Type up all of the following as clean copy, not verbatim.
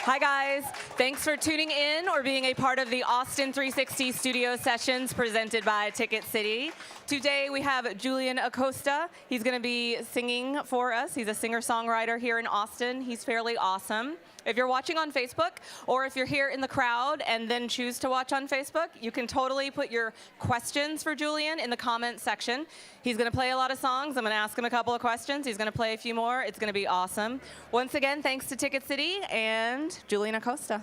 Hi, guys. Thanks for tuning in or being a part of the Austin360 studio sessions presented by Ticket City. Today, we have Julian Acosta. He's going to be singing for us. He's a singer-songwriter here in Austin. He's fairly awesome. If you're watching on Facebook, or if you're here in the crowd and then choose to watch on Facebook, you can totally put your questions for Julian in the comments section. He's going to play a lot of songs. I'm going to ask him a couple of questions. He's going to play a few more. It's going to be awesome. Once again, thanks to Ticket City and Julian Acosta.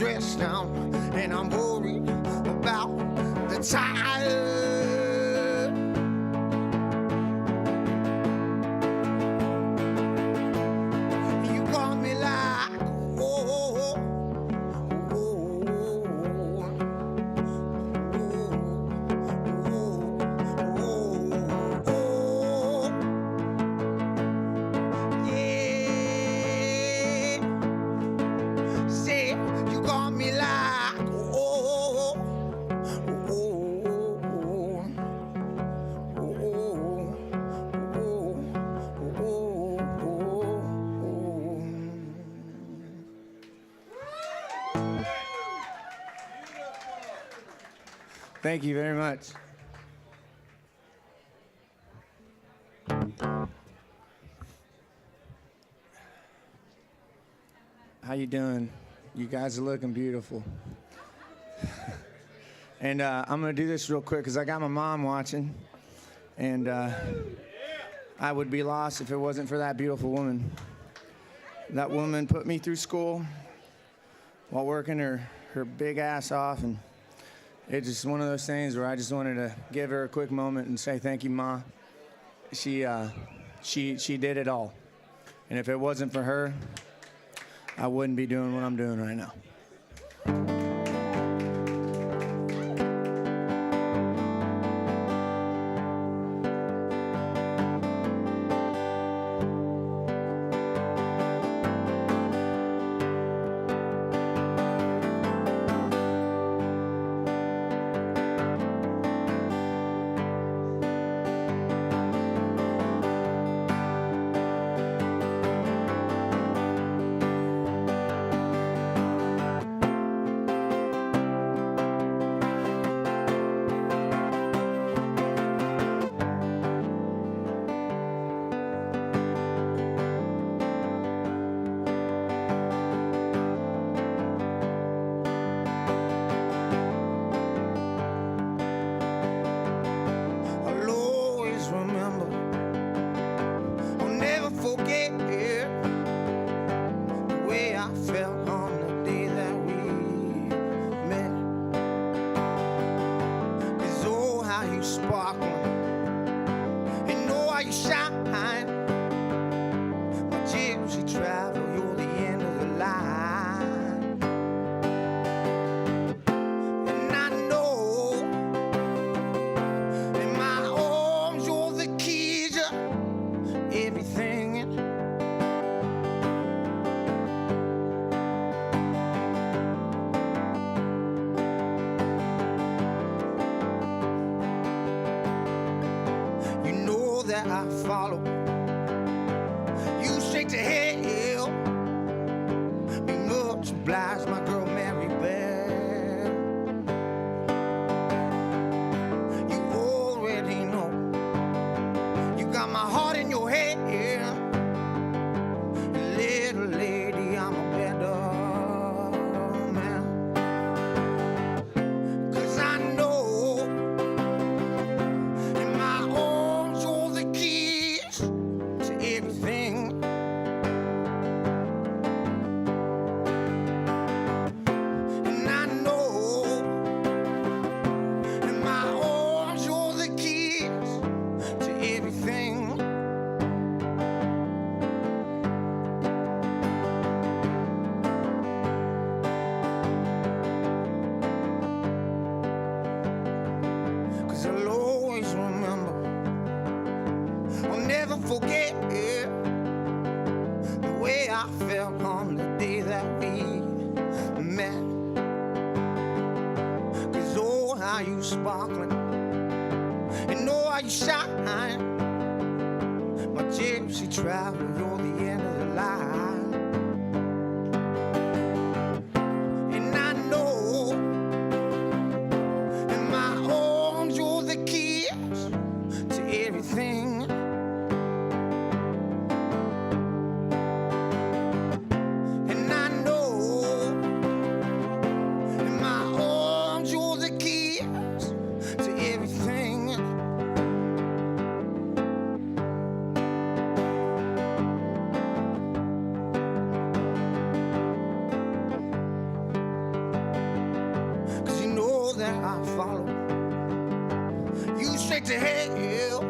dressed down, and I'm worried about tired. You got me like, oh, oh, yeah. Say you got me like, oh, thank you very much. How you doing? You guys are looking beautiful. And I'm gonna do this real quick because I got my mom watching, and I would be lost if it wasn't for that beautiful woman. That woman put me through school while working her big ass off, and it's just one of those things where I just wanted to give her a quick moment and say thank you, Ma. She did it all, and if it wasn't for her, I wouldn't be doing what I'm doing right now. I follow you straight to hell. Be much obliged, my girl Mary Belle. You already know you got my heart in your head. Little lady, I'm a better man. 'Cause I know in my arms you're the keys to everything. And I know in my arms you're the keys to everything. Cause I'll always remember, I'll never forget the way I felt on the day that we met. Cause oh, how you sparkling, and oh, how you shine. My gypsy traveler, you're the end of the line. And I know in my arms you're the keys to everything. And I know in my arms you're the keys to everything. went to hell.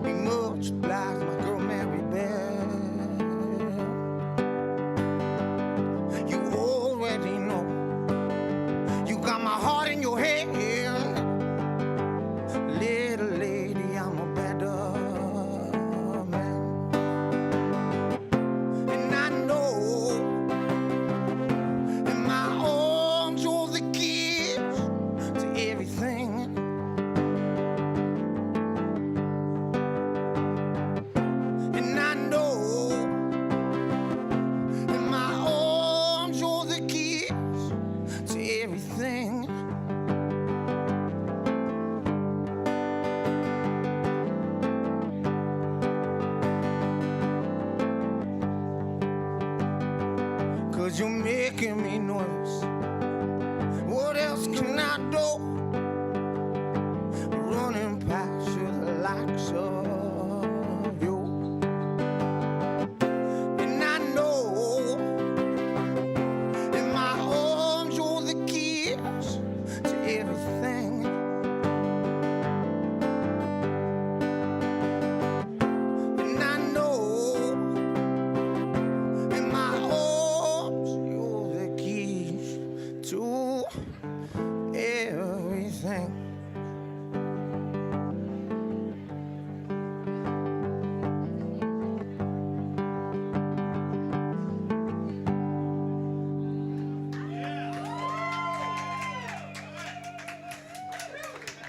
Be much obliged, my girl Mary Belle. You already know. You got my heart in your hand. Little lady, I'm a better man. And I know in my arms you're the keys to everything. And I know in my arms you're the keys to everything. Cause you're making me nervous. What else can I do? Running past you the likes of you. And I know in my arms you're the keys to everything. And I know in my arms you're the keys to everything.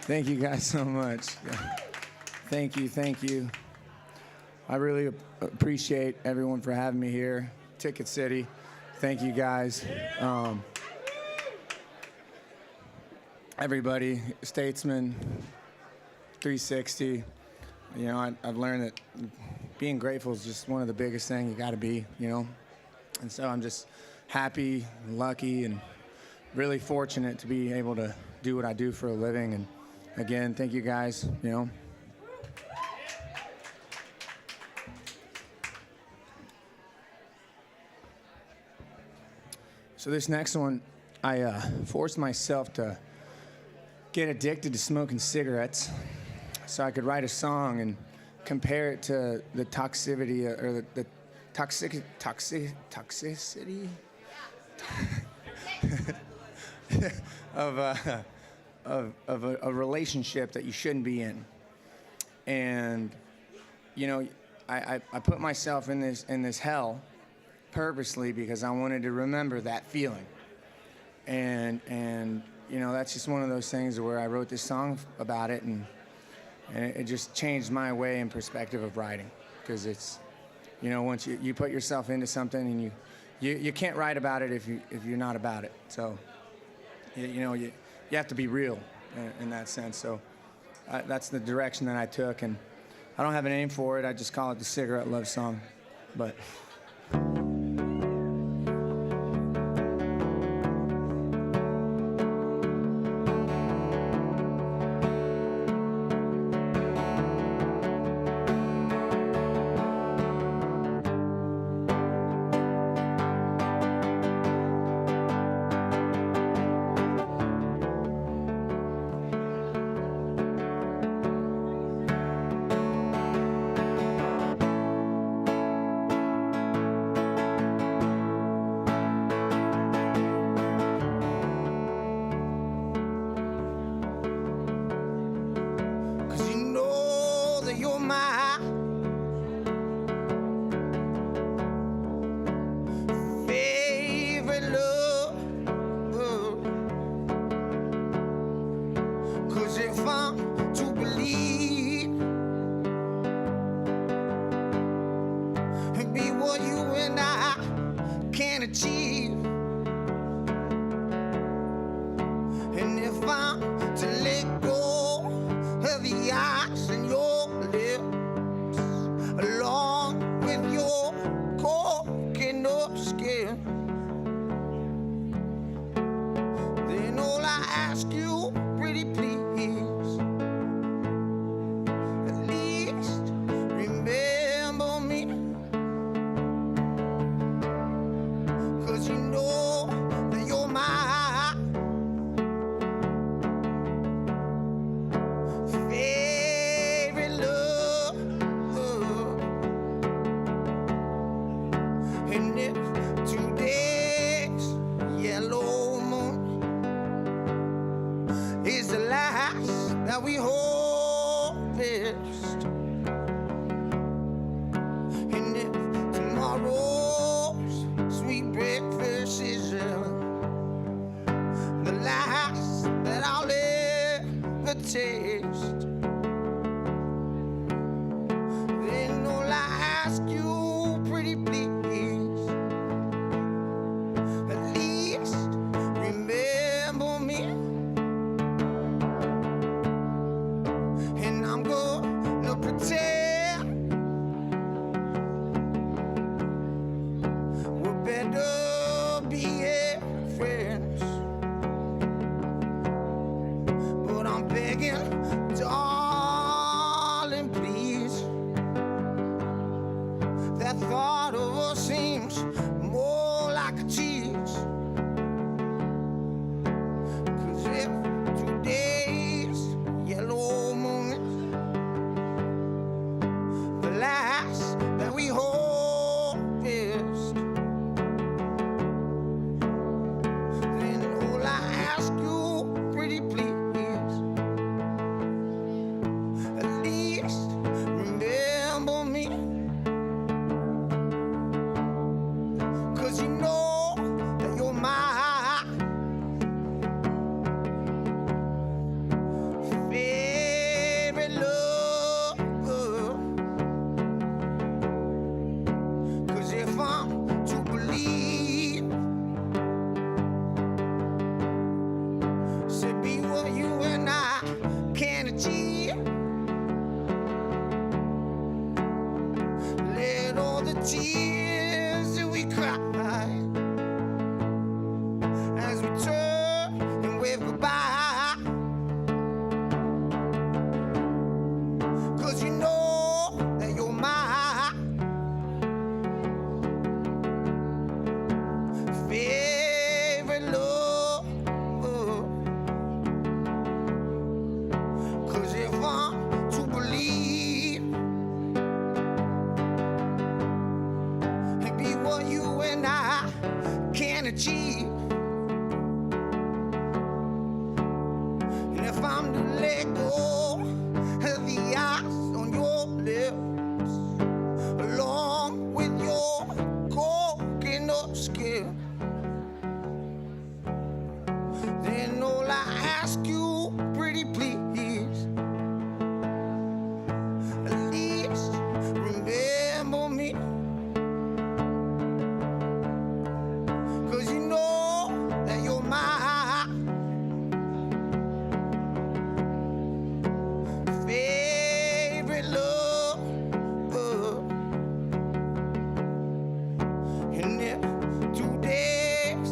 Thank you guys so much. Thank you, thank you. I really appreciate everyone for having me here. Ticket City, thank you guys. Everybody, Statesman, 360. You know, I've learned that being grateful is just one of the biggest things you got to be, you know. And so I'm just happy, lucky, and really fortunate to be able to do what I do for a living. And again, thank you guys, you know. So this next one, I forced myself to get addicted to smoking cigarettes so I could write a song and compare it to the toxicity or the toxicity of a relationship that you shouldn't be in. And you know, I put myself in this hell purposely because I wanted to remember that feeling. And you know, that's just one of those things where I wrote this song about it, and it just changed my way and perspective of writing, because it's, you know, once you put yourself into something, and you can't write about it if you're not about it. So you know, you have to be real in that sense. So that's the direction that I took, and I don't have a name for it. I just call it the Cigarette Love Song. But the thought of us seems more like a tease. 'Cause if today's yellow moon is the last that we harvest, then all I ask you, pretty please, at least remember me. 'Cause you know that you're my favorite lover. 'Cause if I'm to believe, say be what you and I can achieve. Let all the tears that we cry as we turn and wave goodbye. 'Cause you know that you're my favorite lover. 'Cause if I'm to believe, it'd be what you and I can achieve. And if I'm to let go of the eyes on your lips, along with your coconut skin, then all I ask you, pretty please, at least remember me. 'Cause you know that you're my favorite lover. And if today's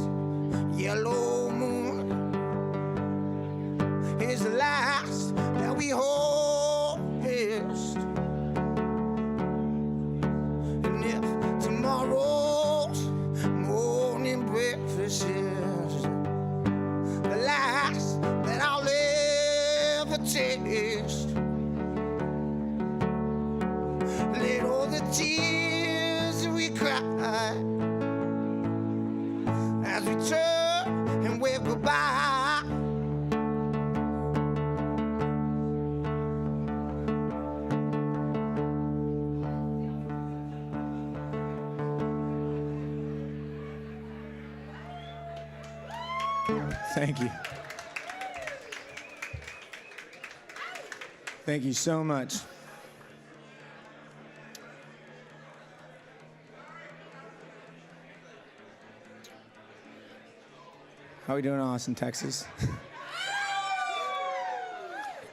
yellow moon is the last that we harvest, and if tomorrow's morning breakfast is the last that I'll ever taste, let all the tears that we cry as we turn and wave goodbye. Thank you. Thank you so much. How we doing in Austin, Texas?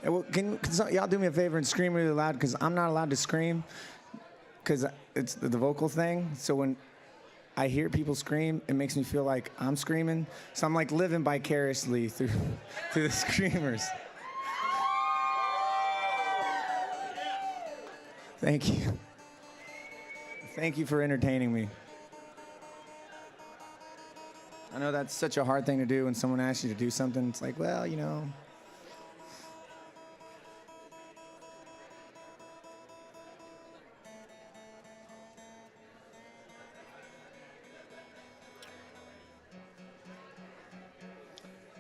Hey, well, can y'all do me a favor and scream really loud? Because I'm not allowed to scream because it's the vocal thing. So when I hear people scream, it makes me feel like I'm screaming. So I'm like living vicariously through the screamers. Thank you. Thank you for entertaining me. I know that's such a hard thing to do when someone asks you to do something. It's like, well, you know.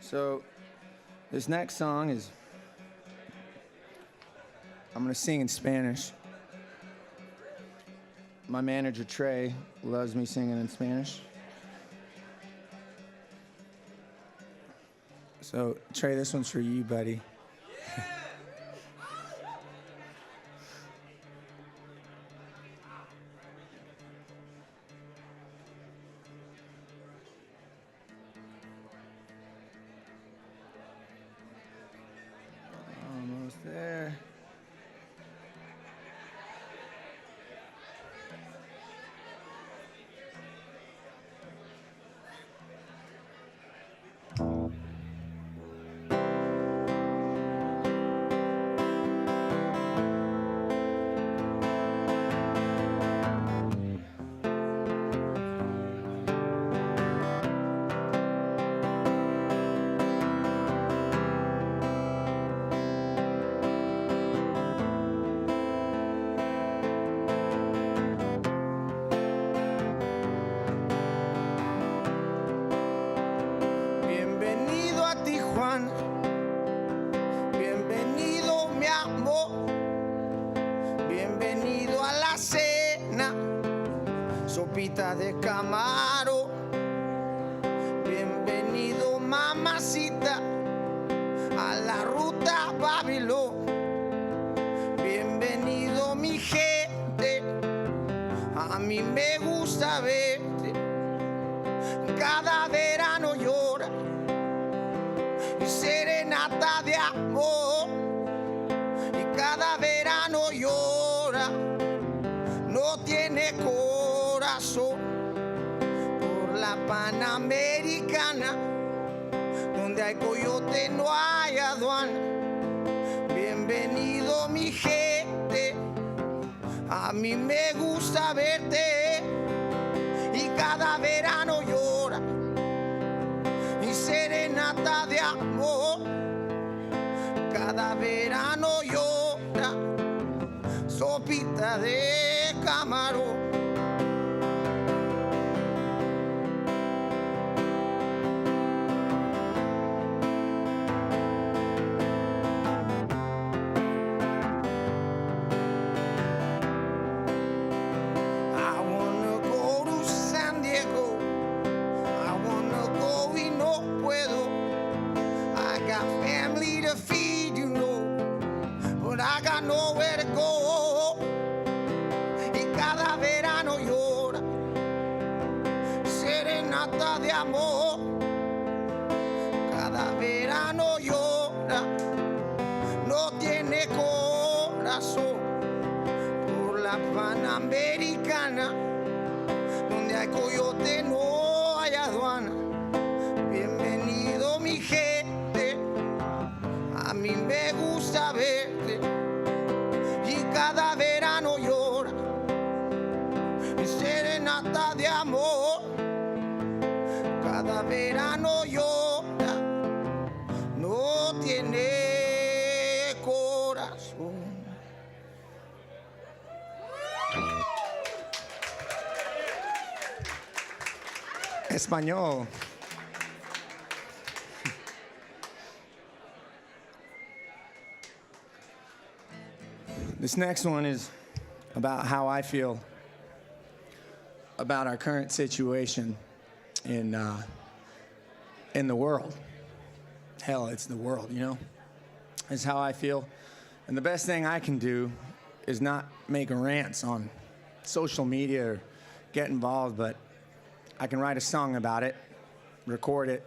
So this next song is, I'm gonna sing in Spanish. My manager, Trey, loves me singing in Spanish. So, Trey, this one's for you, buddy. Almost there. sopita de camarón. Bienvenido, mamacita, a la ruta Babilón. Bienvenido, mi gente, a mí me gusta verte. Cada verano llora y serenata de amor. Y cada verano llora, no tiene corazón. Por la Panamericana, donde hay coyote no hay aduana. Bienvenido, mi gente, a mí me gusta verte. Y cada verano llora y serenata de amor. Cada verano llora, sopita de camarón. I got nowhere to go. Y cada verano llora serenata de amor. Cada verano llora, no tiene corazón. Por la Panamericana, donde hay coyote no hay aduana. Bienvenido, mi gente, a mí me gusta verte. Y cada verano llora y serenata de amor. Cada verano llora, no tiene corazón. Español. This next one is about how I feel about our current situation in the world. Hell, it's the world, you know? It's how I feel. And the best thing I can do is not make rants on social media or get involved, but I can write a song about it, record it,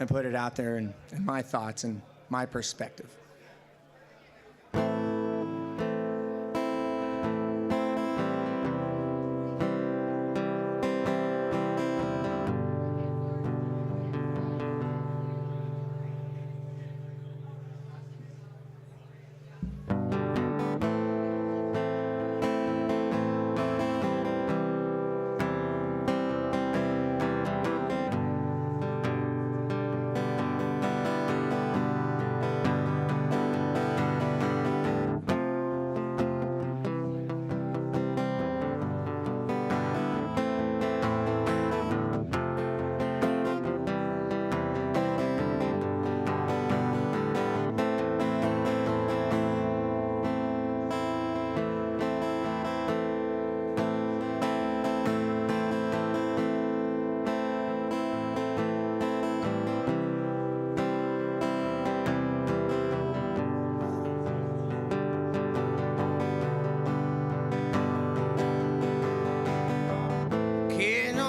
and put it out there in my thoughts and my perspective.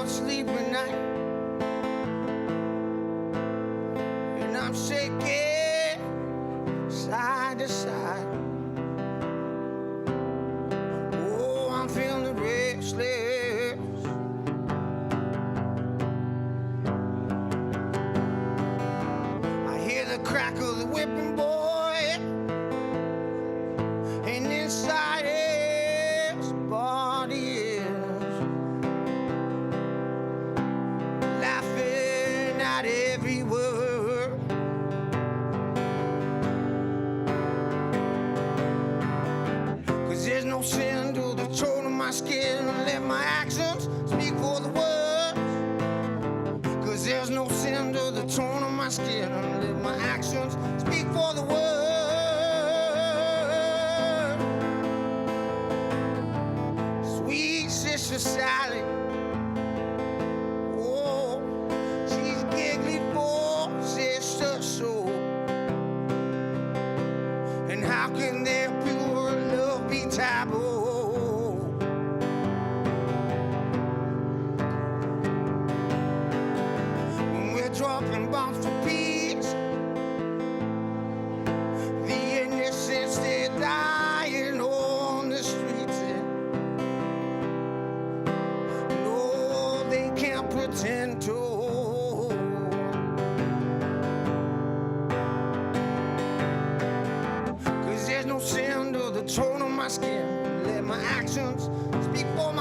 Sleep at night, and I'm shaking side to side. Oh, I'm feeling restless. I hear the crack of the whipping boy, and inside his body is every word. 'Cause there's no sin to the tone of my skin. Let my actions speak for the words. 'Cause there's no sin to the tone of my skin. Let my actions speak for the words. Sweet Sister Sally,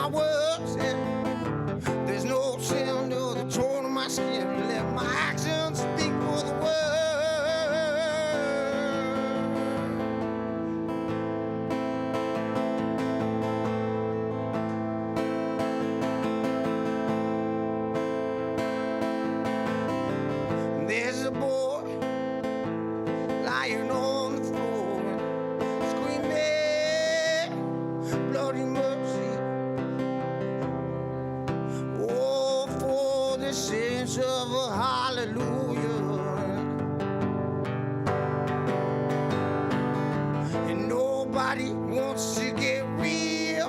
my words. Yeah. There's no sound of the tone of my skin. Let my actions speak for the world. There's a boy lying on the floor, screaming bloody mercy. Oh, for the sense of a hallelujah. And nobody wants to get real,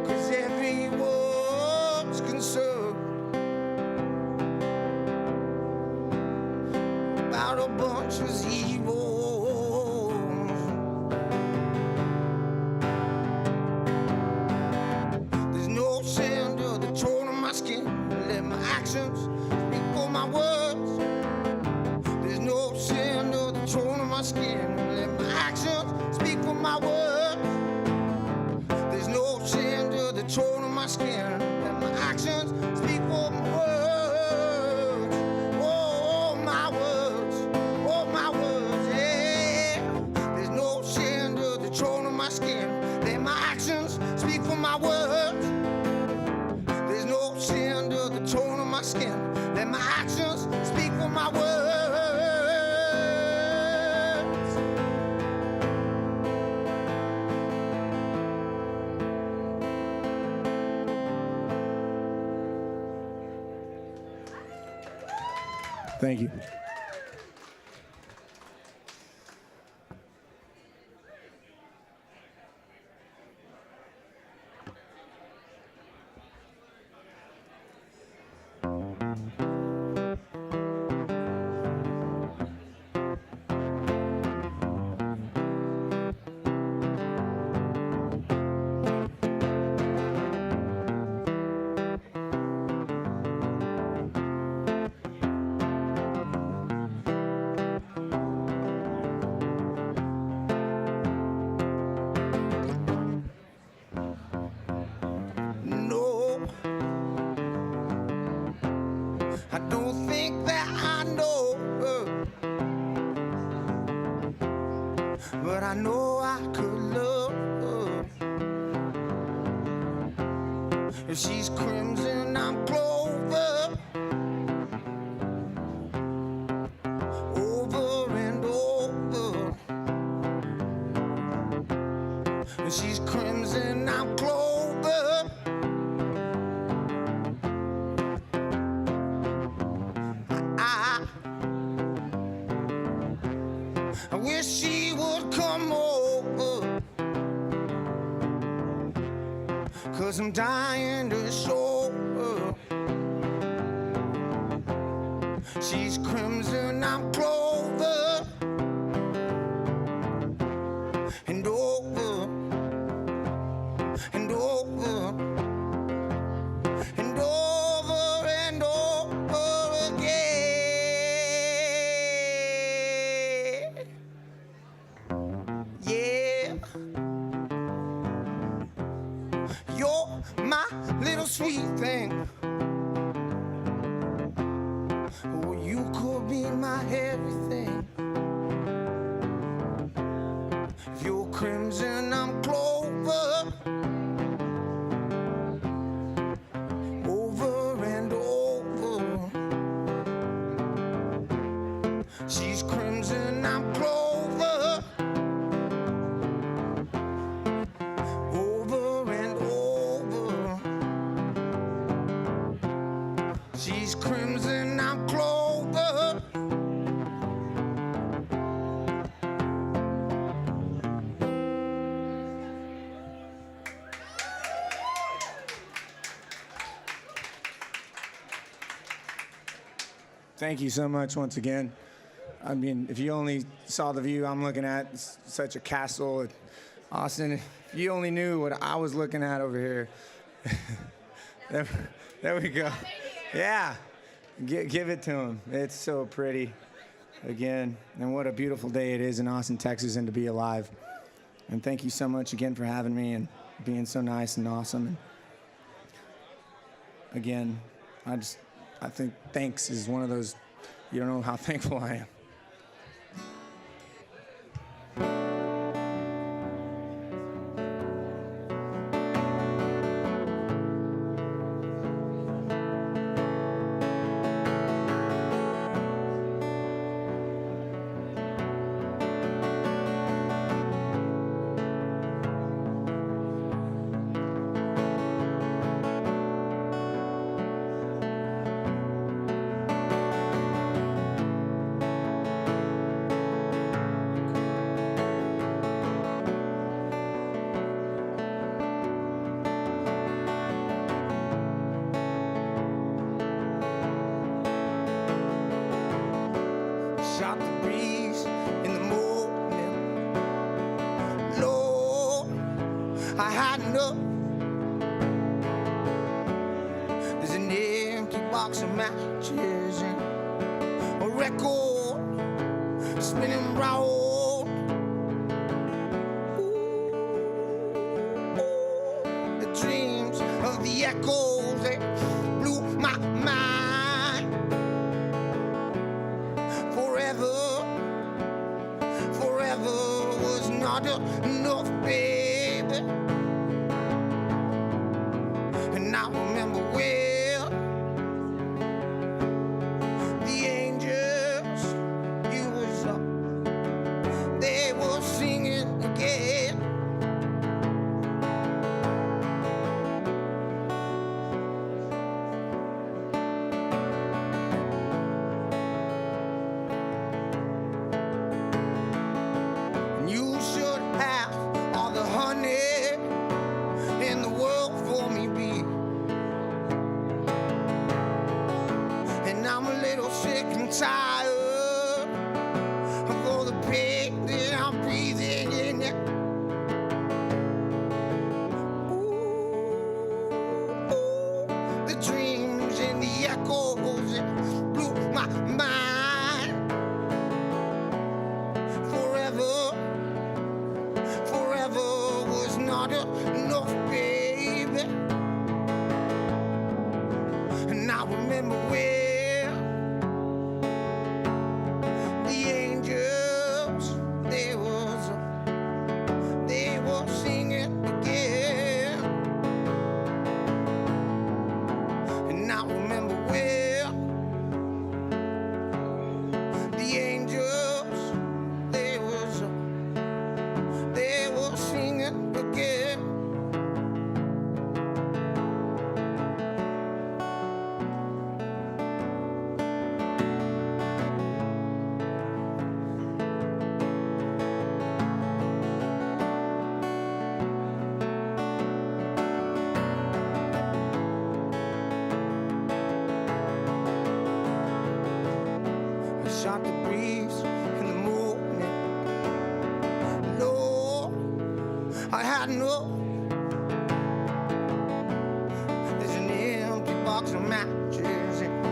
'cause everyone's concerned about a bunch of zeros. There's no sound of the tone of my skin. Let my actions speak for my words. There's no sound of the tone of my skin. Let my actions speak for my words. There's no sound of the tone of my skin. Let my actions speak for my words. Oh, my words. Oh, my words, yeah. There's no sound of the tone of my skin. Let my actions speak for my words. There's no sound of the tone of my skin. Let my actions speak for my words. Thank you. No, I don't think that I know her, but I know I could love her. If she's crimson, I'm clover, over and over. If she's crimson, I'm clover. I wish she would come over, 'cause I'm dying to show her. She's crimson, I'm clover, and over, and over, and over and over again. Yeah, you're my little sweet thing. Oh, you could be my everything. If you're crimson, I'm clover, over and over. She's crimson, I'm clover, over and over. She's crimson, I'm clover. Thank you so much once again. I mean, if you only saw the view I'm looking at, it's such a castle. Austin, if you only knew what I was looking at over here. There we go. Yeah, give it to him. It's so pretty, again. And what a beautiful day it is in Austin, Texas, and to be alive. And thank you so much again for having me. And being so nice and awesome. And again, I think thanks is one of those, you don't know how thankful I am. Shot the breeze in the morning. Lord, I had enough. There's an empty box of matches and a record spinning round. Ooh, the dreams of the echoes, they blew my mind. Forever was not enough, baby. And I remember well the angels, you was up, they were singing again. You should have all the honey in the world for me, bee. And I'm a little sick and tired of all the pain that I'm breathing in. Ooh, the dreams and the echoes, it blew my mind. Forever was not enough, baby. And I remember well the angels, they were singing again. And I remember well the angels, they were singing again. I shot the breeze in the morning. Lord, I had enough. There's an empty box of matches and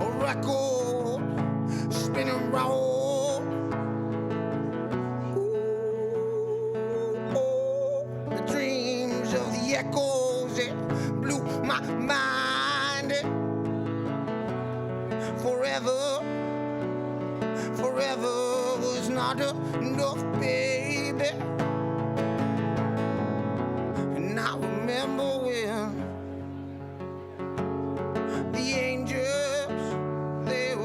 a record spinning round. Ooh, the dreams of the echoes, it blew my mind. Forever was not enough, baby. And I remember when the angels, they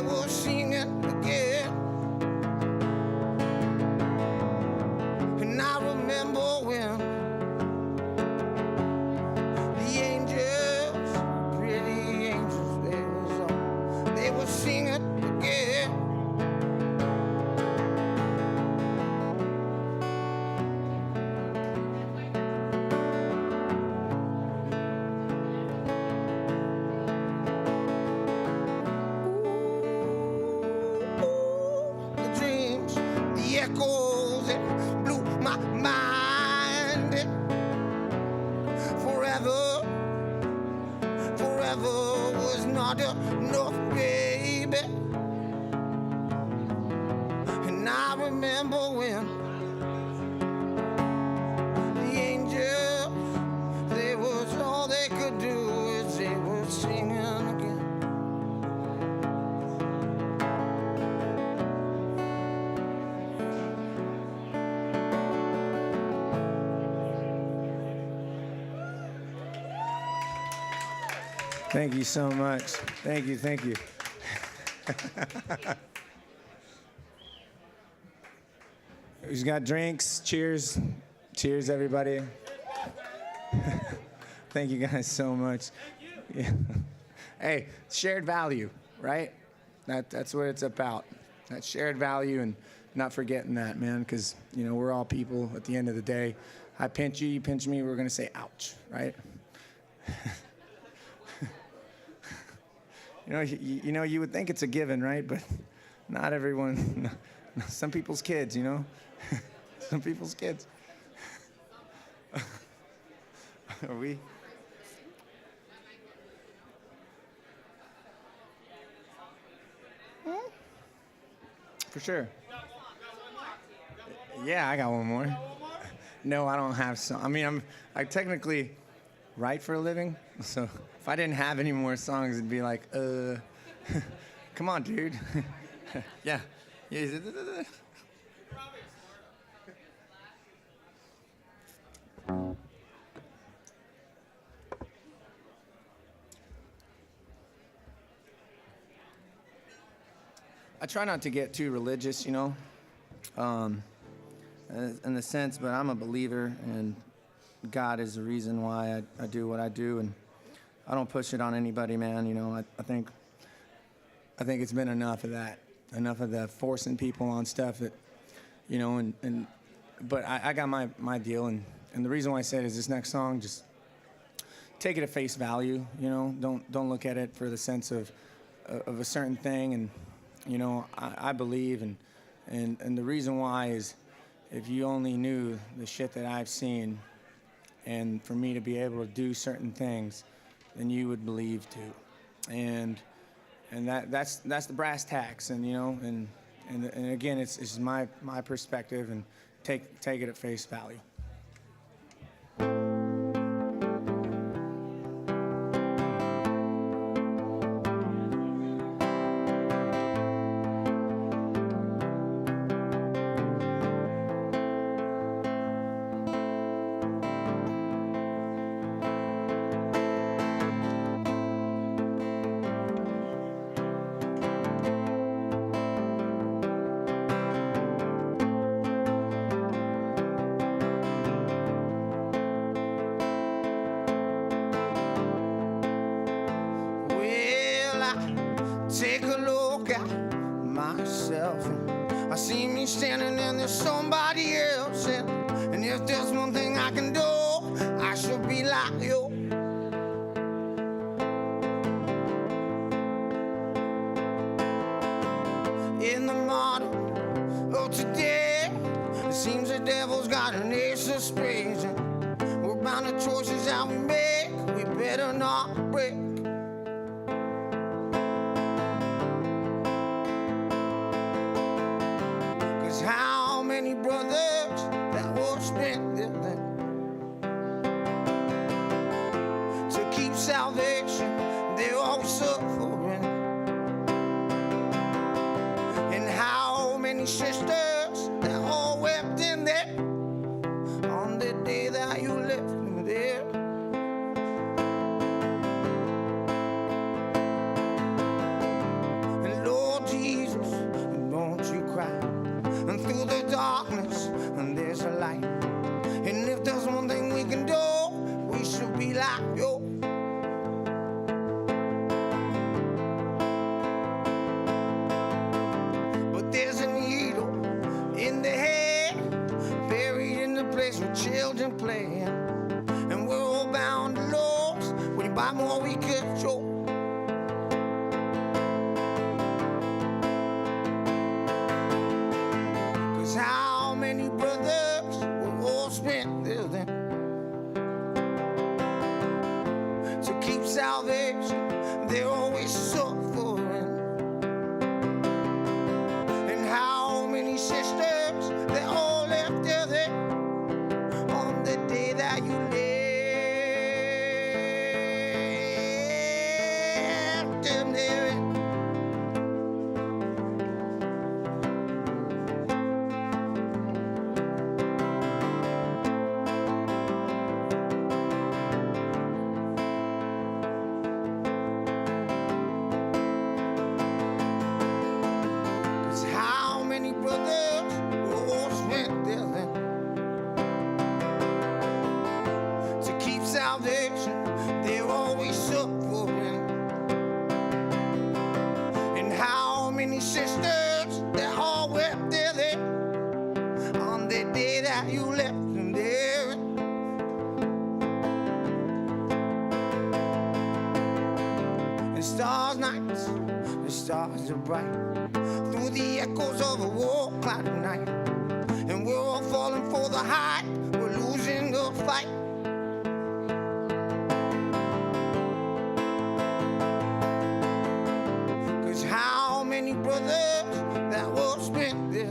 were singing again. And I remember when the angels, pretty angels, they were singing again. Thank you so much. Thank you, thank you. Who's got drinks? Cheers. Cheers, everybody. Thank you guys so much. Yeah. Hey, shared value, right? That's what it's about. That shared value and not forgetting that, man, because, you know, we're all people at the end of the day. I pinch you, you pinch me, we're going to say ouch, right? You know, you would think it's a given, right? But not everyone. Some people's kids, you know? Some people's kids. Are we? For sure. Yeah, I got one more. No, I don't have some. I mean, I technically write for a living, so if I didn't have any more songs, it'd be like, come on, dude. Yeah. I try not to get too religious, you know, in the sense, but I'm a believer, and God is the reason why I do what I do, and I don't push it on anybody, man. You know, I think it's been enough of that, enough of the forcing people on stuff that, you know, but I got my deal, and the reason why I said is this next song, just take it at face value, you know, don't look at it for the sense of a certain thing, and you know, I believe, and the reason why is, if you only knew the shit that I've seen, and for me to be able to do certain things, then you would believe too, and that's the brass tacks, and you know, and again, it's my perspective, and take it at face value. Take a look at myself, and I see me standing and there's somebody else, and if there's one thing I can do, I should be like you. In the model of today, it seems the devil's got an ace of spades, and we're bound to choices that we make, we better not break. How many brothers that will spend their life to keep salvation, they're all suffering. And how many sisters that all wept in there on the day that you left me there. And Lord Jesus, don't you cry. And through the darkness, and there's a light. And if there's one thing we can do, we should be like you. But there's a needle in the head, buried in the place where children play. And we're all bound to lose when you buy more we could show. How many brothers will all spend their life to keep salvation? They're always suffering. And how many sisters they all left there on the day that you left them there. salvation, they're always suffering. And how many sisters that all wept there on the day that you left them there. And stars nights, the stars are bright through the echoes of a war cloud night. And we're all falling for the high, we're losing the fight. Cause how many brothers that were spent there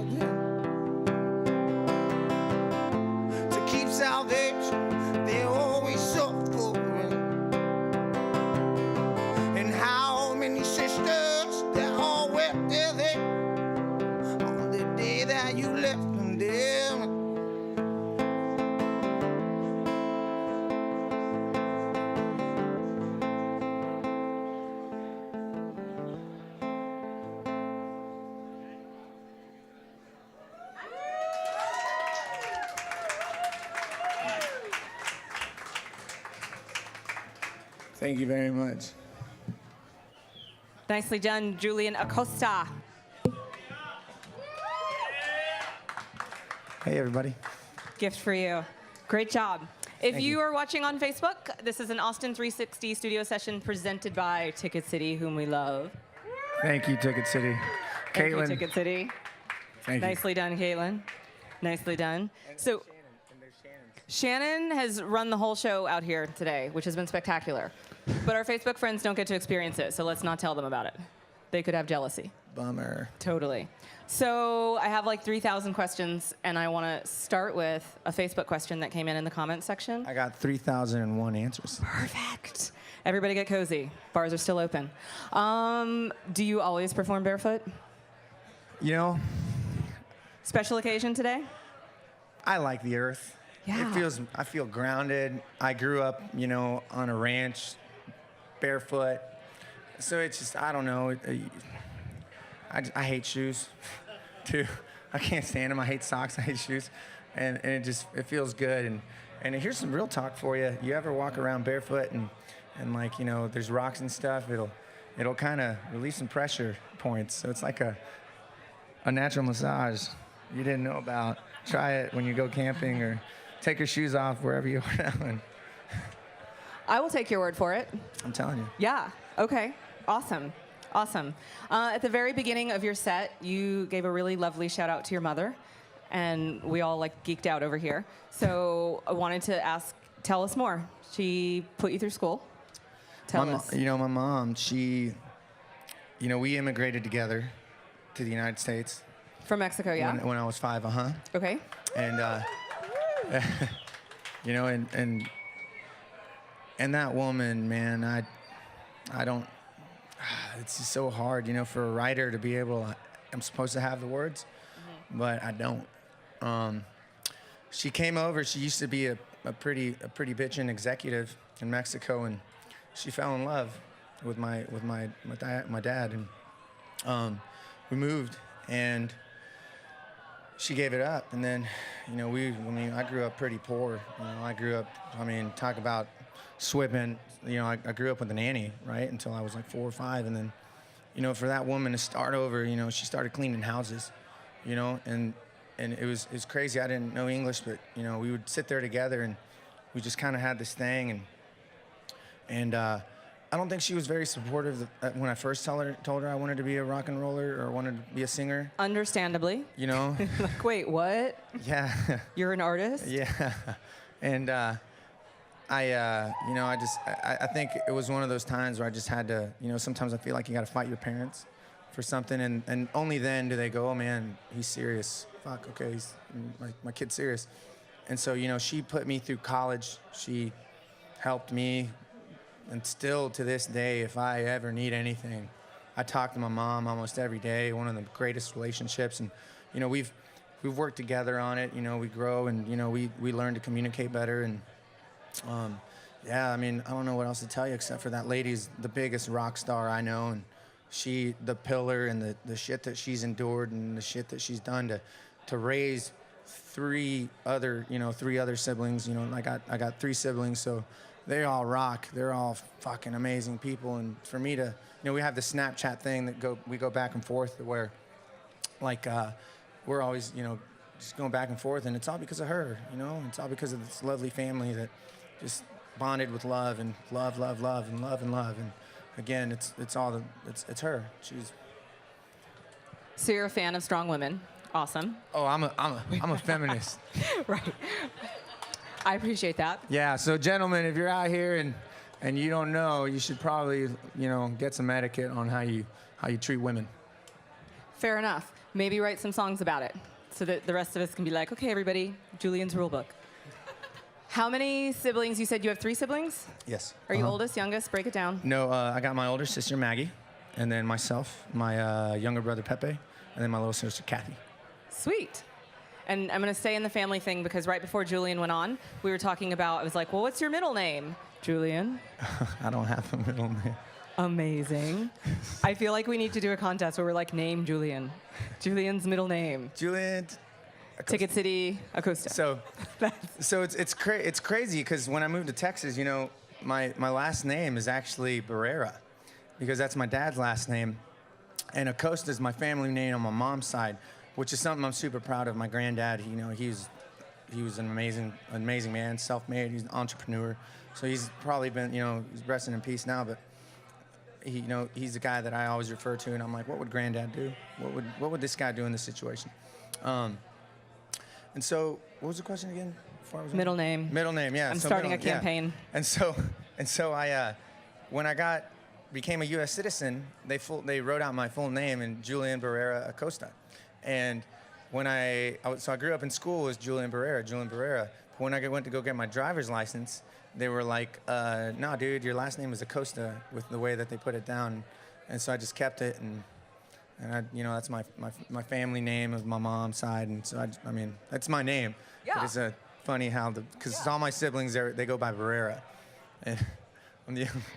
to keep salvation, they're always suffering. And how many sisters that all wept there on the day that you left them there. Thank you very much. Nicely done, Julian Acosta. Hey, everybody. Gift for you. Great job. If Thank you you. are watching on Facebook, this is an Austin360 studio session presented by Ticket City, whom we love. Thank you, Ticket City. Thank you, Caitlin. Ticket City. Thank you. Nicely done, Caitlin. Nicely done. So Shannon has run the whole show out here today, which has been spectacular. But our Facebook friends don't get to experience it, so let's not tell them about it. They could have jealousy. Bummer. Totally. So I have like 3,000 questions, and I want to start with a Facebook question that came in the comments section. I got 3,001 answers. Perfect. Everybody get cozy. Bars are still open. Do you always perform barefoot? You know, Special occasion today? I like the earth. Yeah. I feel grounded. I grew up, you know, on a ranch, barefoot. So it's just, I don't know. I hate shoes, too. I can't stand them. I hate socks. I hate shoes. And it feels good. And here's some real talk for you. You ever walk around barefoot and like, you know, there's rocks and stuff, it'll kind of release some pressure points. So it's like a natural massage you didn't know about. Try it when you go camping or take your shoes off wherever you are now. And I will take your word for it. I'm telling you. Yeah. Okay. Awesome. Awesome. At the very beginning of your set, you gave a really lovely shout out to your mother, and we all like geeked out over here. So I wanted to ask, tell us more. She put you through school. Tell us. You know, my mom, she, you know, we immigrated together to the United States. From Mexico, yeah? When I was 5, Okay. And, you know, and that woman, man, I don't, it's just so hard, you know, for a writer to be able, I'm supposed to have the words, but I don't. She came over, she used to be a pretty bitchin' executive in Mexico, and she fell in love with my dad, and we moved, and she gave it up. And then, you know, I grew up pretty poor. You know, I grew up, talk about swimming. You know, I grew up with a nanny, right, until I was like 4 or 5. And then, you know, for that woman to start over, you know, she started cleaning houses, you know, and it was crazy. I didn't know English, but, you know, we would sit there together, and we just kind of had this thing. And I don't think she was very supportive when I first told her I wanted to be a rock and roller or wanted to be a singer. Understandably. You know? Like, wait, what? Yeah. You're an artist? Yeah. And you know, I think it was one of those times where I just had to, you know, sometimes I feel like you got to fight your parents for something, and only then do they go, oh man, he's serious. Fuck, okay, my kid's serious. And so, you know, she put me through college. She helped me. And still to this day, if I ever need anything, I talk to my mom almost every day. One of the greatest relationships, and you know, we've worked together on it. You know, we grow, and you know, we learn to communicate better. And yeah, I mean, I don't know what else to tell you except for that lady's the biggest rock star I know, and she, the pillar, and the shit that she's endured, and the shit that she's done to raise three other siblings. You know, I got 3 siblings, so. they all rock. They're all fucking amazing people. And for me to, we have the Snapchat thing that we go back and forth where, like, we're always, just going back and forth, and it's all because of her, It's all because of this lovely family that just bonded with love and love, love, love, and love and love. And again, it's her. She's. So you're a fan of strong women. Awesome. Oh, I'm a feminist. Right. I appreciate that. Yeah. So, gentlemen, if you're out here and you don't know, you should probably, get some etiquette on how you treat women. Fair enough. Maybe write some songs about it so that the rest of us can be like, okay, everybody, Julian's rule book. How many siblings? You said you have 3 siblings? Yes. Are you oldest, youngest? Break it down. No, I got my older sister, Maggie, and then myself, my younger brother, Pepe, and then my little sister, Kathy. Sweet. And I'm going to stay in the family thing because right before Julian went on, we were talking about, I was like, well, what's your middle name? Julian. I don't have a middle name. Amazing. I feel like we need to do a contest where we're like, name Julian. Julian's middle name. Julian Acosta. Ticket City Acosta. So it's crazy because when I moved to Texas, my last name is actually Barrera because that's my dad's last name, and Acosta is my family name on my mom's side, which is something I'm super proud of. My granddad, he was an amazing man, self-made. He's an entrepreneur, so he's probably been, he's resting in peace now, but. He's the guy that I always refer to, and I'm like, what would Granddad do? What would this guy do in this situation? And so, what was the question again? Middle name. Middle name, yeah. I'm starting a campaign. Yeah. And so I, when I became a U.S. citizen, they wrote out my full name in Julian Barrera Acosta, and when I grew up in school as Julian Barrera. But when I went to go get my driver's license, they were like, no, dude, your last name is Acosta, with the way that they put it down. And so I just kept it, and that's my family name of my mom's side, and so that's my name. Yeah. But it's funny how because all my siblings they go by Barrera, and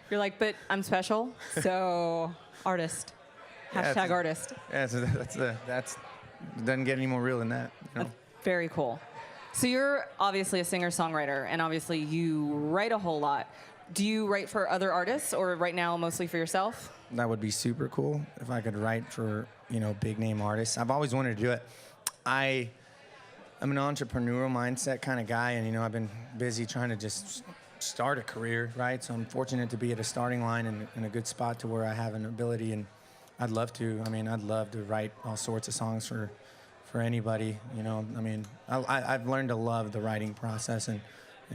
You're like, but I'm special, so artist. Hashtag artist. Yeah, so that's doesn't get any more real than that. That's very cool. So you're obviously a singer-songwriter, and obviously you write a whole lot. Do you write for other artists, or right now mostly for yourself? That would be super cool if I could write for, big-name artists. I've always wanted to do it. I'm an entrepreneurial mindset kind of guy, and, I've been busy trying to just start a career, right? So I'm fortunate to be at a starting line and in a good spot to where I have an ability, and I'd love to. I'd love to write all sorts of songs for anybody, I've learned to love the writing process and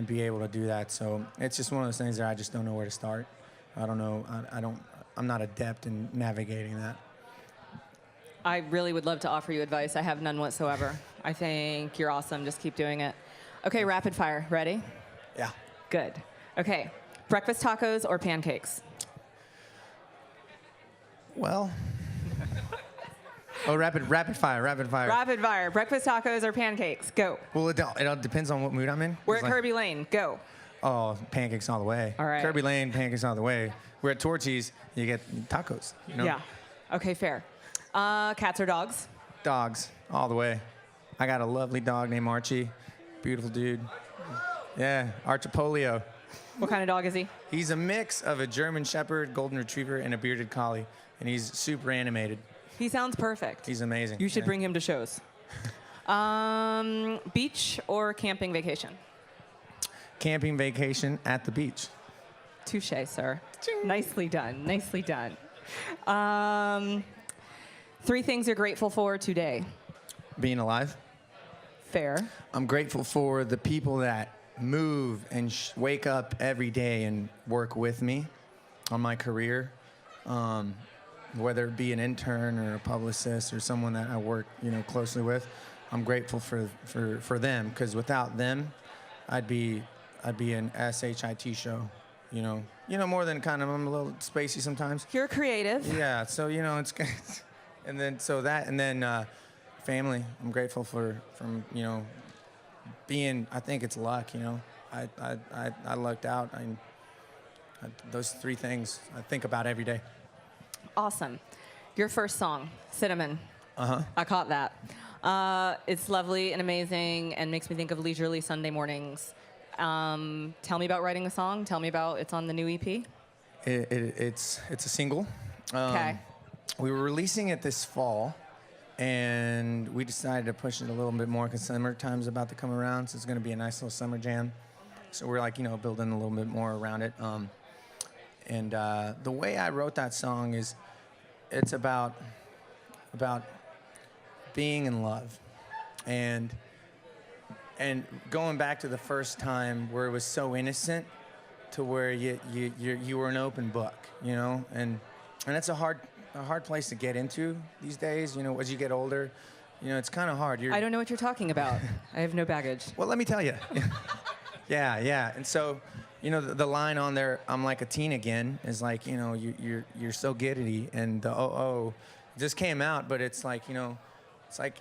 be able to do that. So it's just one of those things that I just don't know where to start. I don't know. I'm not adept in navigating that. I really would love to offer you advice. I have none whatsoever. I think you're awesome. Just keep doing it. Okay, rapid fire. Ready? Yeah. Good. Okay. Breakfast tacos or pancakes? Well. Oh, rapid fire. Rapid fire. Breakfast tacos or pancakes? Go. Well, it all depends on what mood I'm in. We're at Kirby Lane. Go. Oh, pancakes all the way. All right. Kirby Lane, pancakes all the way. We're at Torchy's, you get tacos. Yeah. Okay, fair. Cats or dogs? Dogs, all the way. I got a lovely dog named Archie. Beautiful dude. Yeah, Archipolio. What kind of dog is he? He's a mix of a German Shepherd, Golden Retriever, and a bearded collie, and he's super animated. He sounds perfect. He's amazing. You should bring him to shows. Beach or camping vacation? Camping vacation at the beach. Touche, sir. Ching. Nicely done. Nicely done. 3 things you're grateful for today. Being alive. Fair. I'm grateful for the people that move and wake up every day and work with me on my career. Whether it be an intern or a publicist or someone that I work, closely with, I'm grateful for them, because without them, I'd be an SHIT show, more than I'm a little spacey sometimes. You're creative. Yeah, so it's and then family. I'm grateful from being. I think it's luck. I lucked out. Those 3 things I think about every day. Awesome. Your first song, Cinnamon. I caught that. It's lovely and amazing and makes me think of leisurely Sunday mornings. Tell me about writing the song. Tell me about it's on the new EP. It's a single. Okay. We were releasing it this fall, and we decided to push it a little bit more because summertime's about to come around, so it's going to be a nice little summer jam. So we're like, building a little bit more around it. And the way I wrote that song is, it's about being in love, and going back to the first time where it was so innocent, to where you were an open book, and it's a hard place to get into these days, as you get older, it's kind of hard. I don't know what you're talking about. I have no baggage. Well, let me tell you. Yeah. And so, the line on there, "I'm like a teen again," is like, you're so giddity, and the oh just came out, but it's like, it's like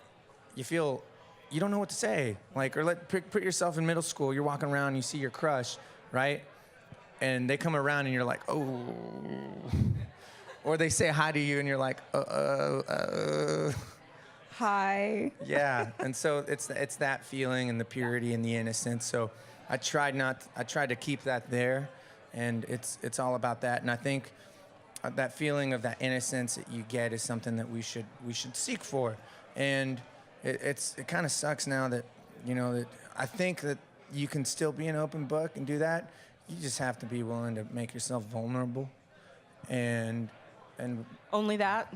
you feel you don't know what to say, like, or put yourself in middle school. You're walking around, and you see your crush, right? And they come around, and you're like, oh. Or they say hi to you, and you're like, Hi. Yeah, and so it's that feeling and the purity and the innocence. So I tried to keep that there, and it's all about that. And I think that feeling of that innocence that you get is something that we should seek for. And it kind of sucks now that that I think that you can still be an open book and do that. You just have to be willing to make yourself vulnerable, and only that.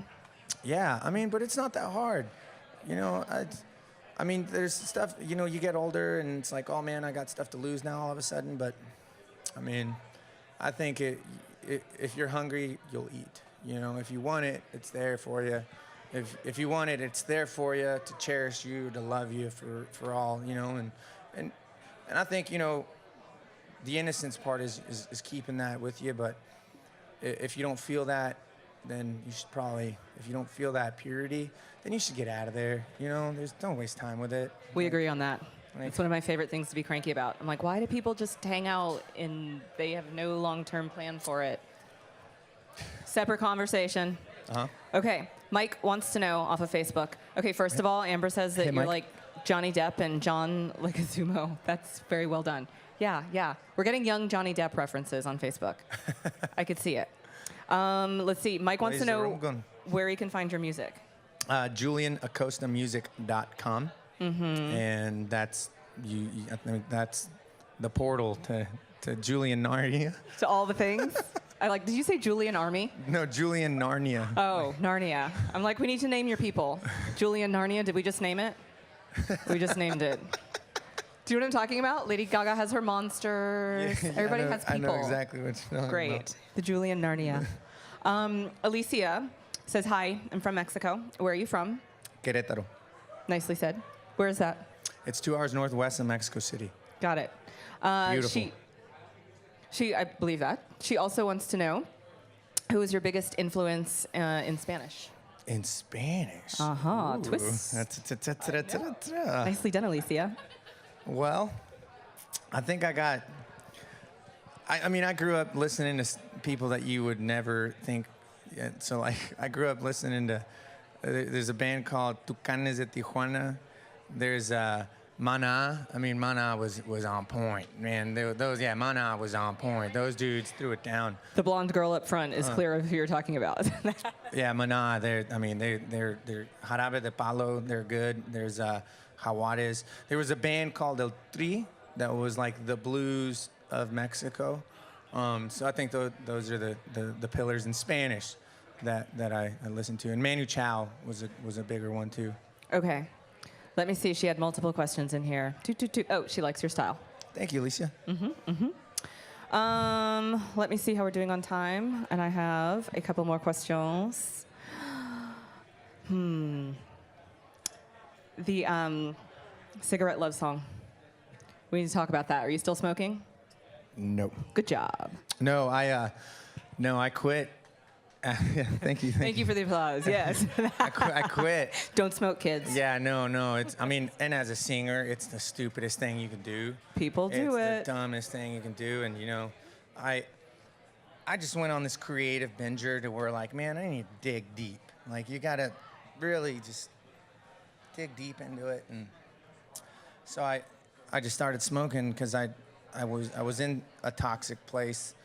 Yeah, but it's not that hard. There's stuff, you get older, and it's like, oh man, I got stuff to lose now all of a sudden. But I think if you're hungry, you'll eat. If you want it, it's there for you. If you want it, it's there for you, to cherish you, to love you for all, and I think, the innocence part is keeping that with you. But if you don't feel that, then you should probably, if you don't feel that purity, then you should get out of there. Don't waste time with it. We agree on that. It's one of my favorite things to be cranky about. I'm like, why do people just hang out and they have no long-term plan for it? Separate conversation. Uh-huh. Okay, Mike wants to know off of Facebook. Okay, first of all, Amber says that Hey, you're Mike. like Johnny Depp and John Leguizamo. That's very well done. Yeah. We're getting young Johnny Depp references on Facebook. I could see it. Let's see. Mike wants to know where he can find your music. JulianAcostamusic.com. And that's I think that's the portal to Julian Narnia. To all the things. Did you say Julian Army? No, Julian Narnia. Oh, Narnia. I'm like, we need to name your people. Julian Narnia, did we just name it? We just named it. Do you know what I'm talking about? Lady Gaga has her monsters. Yeah, Everybody has people. I know exactly what you're talking Great. about. The Julian Narnia. Alicia says, hi, I'm from Mexico. Where are you from? Querétaro. Nicely said. Where is that? It's 2 hours northwest of Mexico City. Got it. Beautiful. She, I believe that. She also wants to know, who is your biggest influence in Spanish? In Spanish? Uh-huh. Twist. Nicely done, Alicia. Well, I think I grew up listening to people that you would never think. So, I grew up listening to, there's a band called Tucanes de Tijuana. There's Mana. Mana was on point, man. Mana was on point. Those dudes threw it down. The blonde girl up front is clear of who you're talking about. Yeah, Mana. They're Jarabe de Palo. They're good. There's Jaguares. There was a band called El Tri that was like the blues of Mexico. So I think those are the pillars in Spanish that I listen to. And Manu Chao was a bigger one too. Okay. Let me see. She had multiple questions in here. Oh, she likes your style. Thank you, Alicia. Let me see how we're doing on time. And I have a couple more questions. The cigarette love song. We need to talk about that. Are you still smoking? No. Good job. No, I quit. Thank you. Thank you for the applause. Yes. I quit. Don't smoke, kids. Yeah, no. And as a singer, it's the stupidest thing you can do. People do it. It's the dumbest thing you can do. And, I just went on this creative binger to where, like, man, I need to dig deep. Like, you got to really just dig deep into it. And so I just started smoking because I I was in a toxic place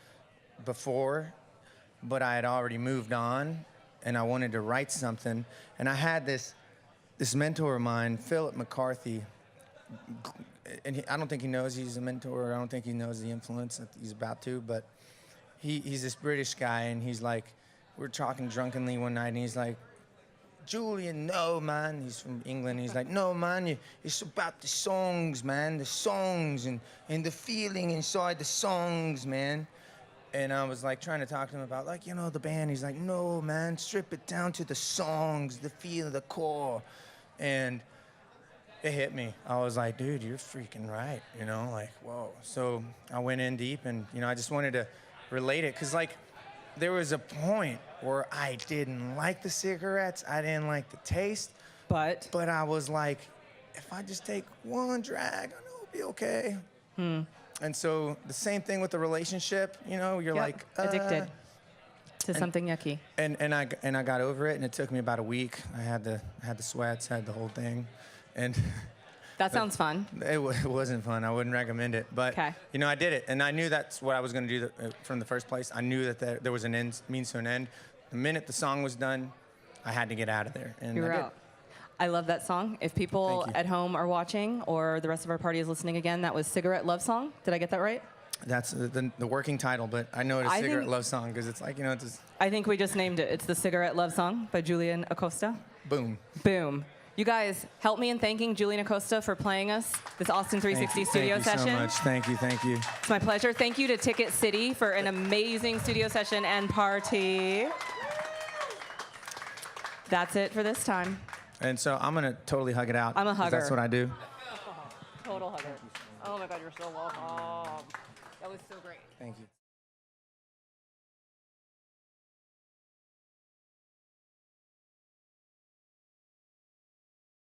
before, but I had already moved on, and I wanted to write something. And I had this mentor of mine, Philip McCarthy, and I don't think he knows he's a mentor. I don't think he knows the influence that he's about to, but he's this British guy, and he's like, we're talking drunkenly one night, and he's like, Julian, no, man. He's from England. He's like, no, man, it's about the songs, man, the songs and the feeling inside the songs, man. And I was like trying to talk to him about, like, the band. He's like, no, man, strip it down to the songs, the feel, the core. And it hit me. I was like, dude, you're freaking right, like, whoa. So I went in deep, and, I just wanted to relate it, because, like, there was a point where I didn't like the cigarettes. I didn't like the taste. But I was like, if I just take one drag, I know it'll be okay. And so the same thing with the relationship, you're like addicted to something yucky. And I got over it, and it took me about a week. I had the sweats, had the whole thing, and that sounds fun. It wasn't fun. I wouldn't recommend it. But, I did it. And I knew that's what I was going to do from the first place. I knew that there was an end, means to an end. The minute the song was done, I had to get out of there. And you were out. I love that song. If people at home are watching, or the rest of our party is listening again, that was Cigarette Love Song. Did I get that right? That's the working title, but I know it's Cigarette Love Song because it's like, it's just... I think we just named it. It's the Cigarette Love Song by Julian Acosta. Boom. Boom. You guys, help me in thanking Julian Acosta for playing us this Austin360 studio session. Thank you so much. Thank you. It's my pleasure. Thank you to Ticket City for an amazing studio session and party. That's it for this time. And so I'm going to totally hug it out. I'm a hugger. That's what I do. Total hugger. Oh, my God, you're so welcome. That was so great. Thank you.